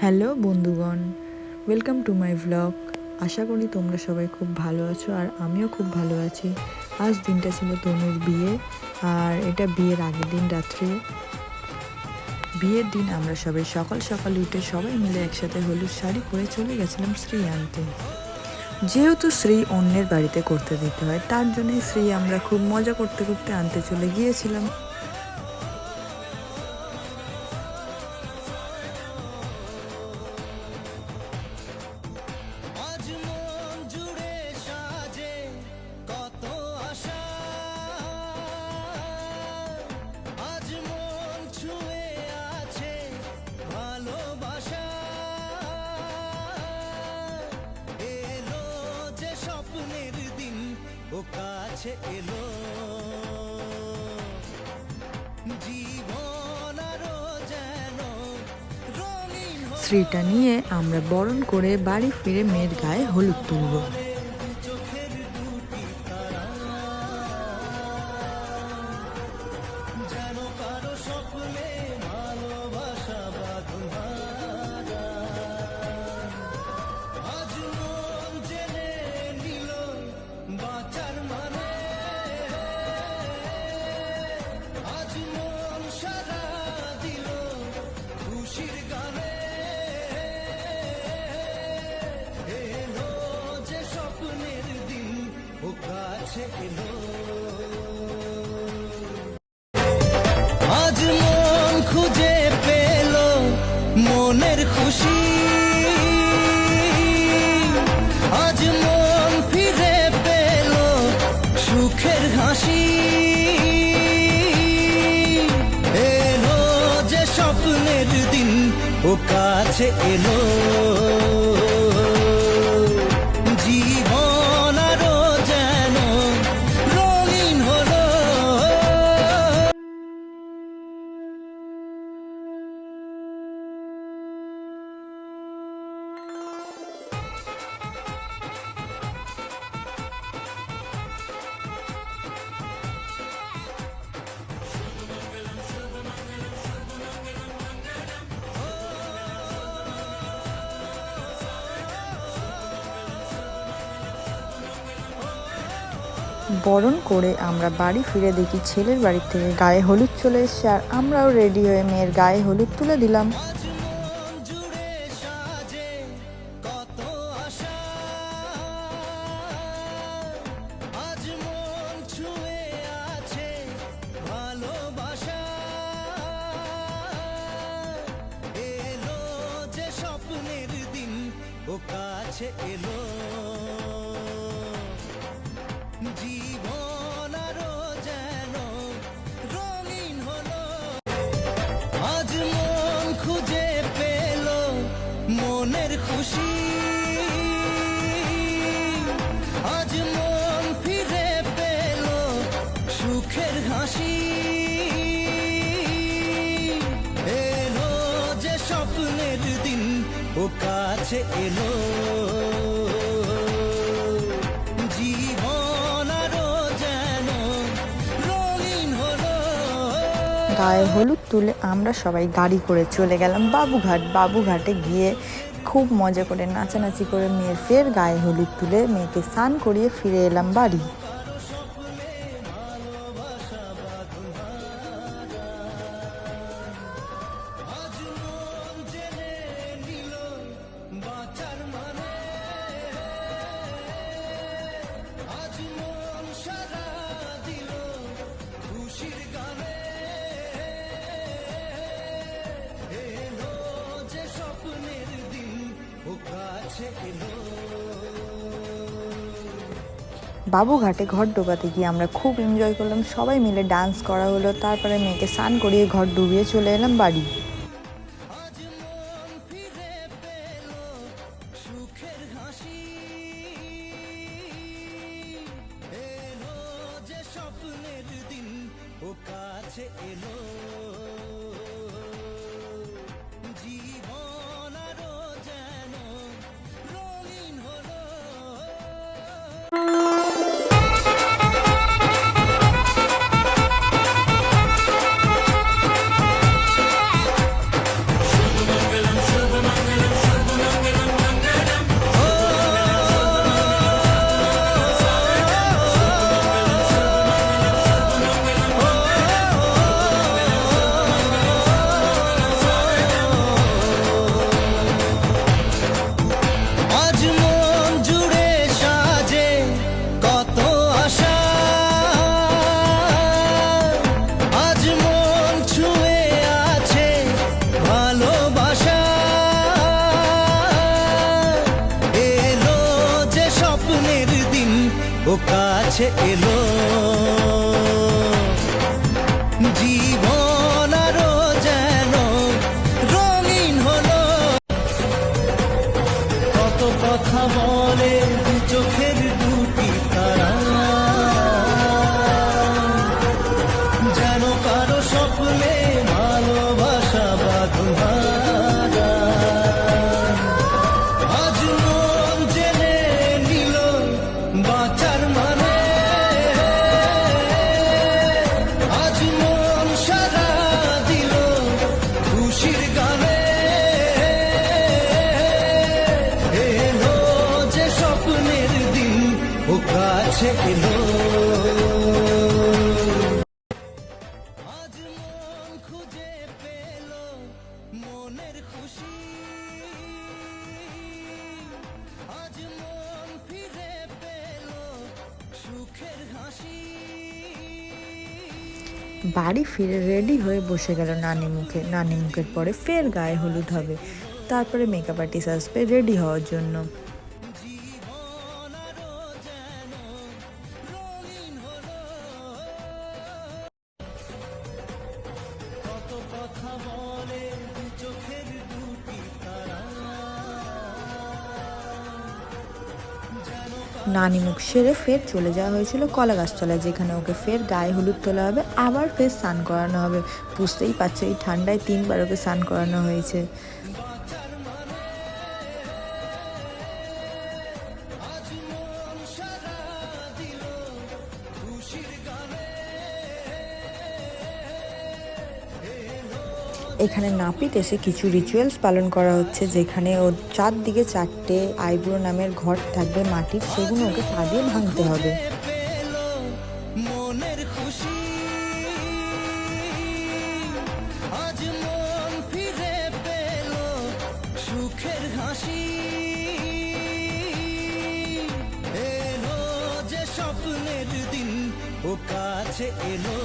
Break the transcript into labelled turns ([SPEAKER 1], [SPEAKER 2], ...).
[SPEAKER 1] Hello বন্ধুগণ, welcome to my vlog. আশা করি তোমরা সবাই খুব ভালো আছো আর আমিও খুব ভালো আছি। আজ দিনটা ছিল তনুর বিয়ে, আর এটা বিয়ের আগের দিন রাত্রে। বিয়ের দিন আমরা সবাই সকাল সকাল উঠে সবাই মিলে একসাথে হলুদ শাড়ি পরে চলে গেছিলাম শ্রী আনতে। যেহেতু শ্রী অন্যের বাড়িতে করতে দিতে হয়, তার জন্যই শ্রী আমরা খুব মজা করতে করতে আনতে চলে গিয়েছিলাম।
[SPEAKER 2] কাছে এলো জীবন আরো যেন রঙিন।
[SPEAKER 1] শ্রীটা নিয়ে আমরা বরণ করে বাড়ি ফিরে মেয়ের গায়ে হলুদ তুলব।
[SPEAKER 2] চোখের দুটি তারা যেন কারো স্বপ্নে ভালোবাসা বাঁধা। আজ মন জেনে নিল বাঁচার মানে, আজ মন সারা দিল খুশির গানে। এলো যে স্বপ্নের দিন, ও কাছে এলো। আজ মন খুঁজে পেল মনের খুশি, আজ মন ফিরে পেল সুখের হাসি। এলো যে স্বপ্নের দিন, ও কাছে এলো জীবন আরো যেন রঙিন হলো।
[SPEAKER 1] বরণ করে আমরা বাড়ি ফিরে দেখি ছেলের বাড়ি থেকে গায়ে হলুদ চলে এসছে, আর আমরাও রেডি হয়ে মেয়ের গায়ে হলুদ তুলে দিলাম।
[SPEAKER 2] ও কাছে এলো জীবন আরো যেন রঙিন হলো। আজ মন খুঁজে পেল মনের খুশি, আজ মন ফিরে পেল সুখের হাসি। এলো যে স্বপ্নের দিন, ও কাছে এলো জীবন আরো যেন রঙিন হলো।
[SPEAKER 1] গায়ে হলুদ তুলে আমরা সবাই গাড়ি করে চলে গেলাম বাবুঘাট। বাবুঘাটে গিয়ে খুব মজা করে নাচানাচি করে মেয়ের ফের গায়ে হলুদ তুলে মেয়েকে স্নান করিয়ে ফিরে এলাম বাড়ি।
[SPEAKER 2] বাঁচার মানে, আজ মন সারা দিল খুশির গানে। এলো যে স্বপ্নের দিন, ও কাছে এলো।
[SPEAKER 1] বাবুঘাটে ঘর ডোবাতে গিয়ে আমরা খুব এনজয় করলাম, সবাই মিলে ডান্স করা হলো। তারপরে মেয়েকে স্নান করিয়ে ঘর ডুবিয়ে চলে এলাম বাড়ি।
[SPEAKER 2] আজ মন ফিরে পেল সুখের হাসি। এলো যে স্বপ্নের দিন, ও কাছে এলো জীবন আরো যেন রঙিন হলো। কাছে এলো জীবন আরো যেন রঙিন হলো কত কথা বলে দু চোখের দুটি তারা যেন কারো স্বপ্নে ভালোবাসা বাঁধা আজ মন জেনে নিল বাঁচার মানে আজ মন সারা দিল খুশির গানে এলো যে স্বপ্নের দিন ও কাছে এলো আজ মন খুঁজে পেল মনের খুশি আজ মন ফিরে পেল সুখের হাসি
[SPEAKER 1] বাড়ি ফিরে রেডি হয়ে বসে গেল নানি মুখের পরে ফের গায়ে হলুদ হবে, তারপরে মেকআপ আর্টিস্ট আসবে রেডি হওয়ার জন্য।
[SPEAKER 2] জীবন আরো যেন রঙিন হলো কত কথা বলে দু চোখের দুটি তারা
[SPEAKER 1] নানি মুখ সেরে ফের চলে যাওয়া হয়েছিল কলা গাছতলায়, যেখানে ওকে ফের গায়ে হলুদ তোলা হবে, আবার ফের স্নান করানো হবে। বুঝতেই পারছো এই ঠান্ডায় 3বার ওকে স্নান করানো হয়েছে।
[SPEAKER 2] বাঁচার মানে আজ মন সারা দিল খুশির গানে
[SPEAKER 1] এখানে নাপিত এসে কিছু রিচুয়ালস পালন করা হচ্ছে, যেখানে ওর চারদিকে 4টে আইবুড়ো নামের ঘর থাকবে মাটির, সেগুলো ওকে পা দিয়ে ভাঙতে হবে।
[SPEAKER 2] পেল মনের খুশি আজ মন ফিরে পেল সুখের হাসি এলো যে স্বপ্নের দিন ও কাছে এলো